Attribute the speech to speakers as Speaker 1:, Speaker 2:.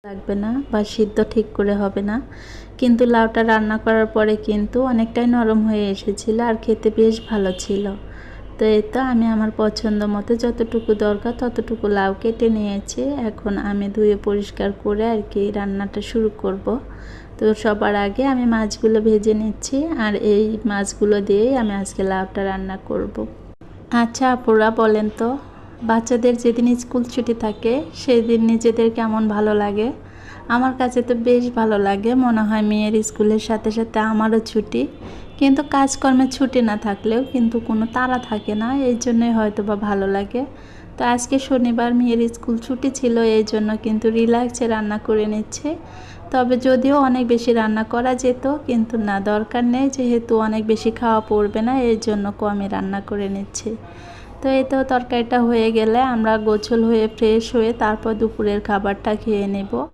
Speaker 1: লাগবে না বা সিদ্ধ ঠিক করে হবে না, কিন্তু লাউটা রান্না করার পরে কিন্তু অনেকটাই নরম হয়ে এসেছিল আর খেতে বেশ ভালো ছিল। তো এই তো আমি আমার পছন্দ মতো যতটুকু দরকার ততটুকু লাউ কেটে নিয়েছি। এখন আমি ধুয়ে পরিষ্কার করে আর কি রান্নাটা শুরু করব। তো সবার আগে আমি মাছগুলো ভেজে নিচ্ছি, আর এই মাছগুলো দিয়েই আমি আজকে লাউটা রান্না করব। আচ্ছা আপুরা বলেন তো, বাচ্চাদের যেদিন স্কুল ছুটি থাকে সেদিন নিজেদের কেমন ভালো লাগে? আমার কাছে তো বেশ ভালো লাগে, মনে হয় মেয়ের স্কুলের সাথে সাথে আমারও ছুটি। কিন্তু কাজকর্মে ছুটি না থাকলেও কিন্তু কোনো তাড়া থাকে না, এই জন্যই হয়তো বা ভালো লাগে। তো আজকে শনিবার মেয়ের স্কুল ছুটি ছিল, এই জন্য কিন্তু রিল্যাক্সে রান্না করে নিচ্ছে। তবে যদিও অনেক বেশি রান্না করা যেত, কিন্তু না, দরকার নেই, যেহেতু অনেক বেশি খাওয়া পড়বে না, এই জন্য কমই রান্না করে নিচ্ছি। তো এই তো তরকারিটা হয়ে গেলে আমরা গোছল হয়ে ফ্রেশ হয়ে তারপর দুপুরের খাবারটা খেয়ে নেব।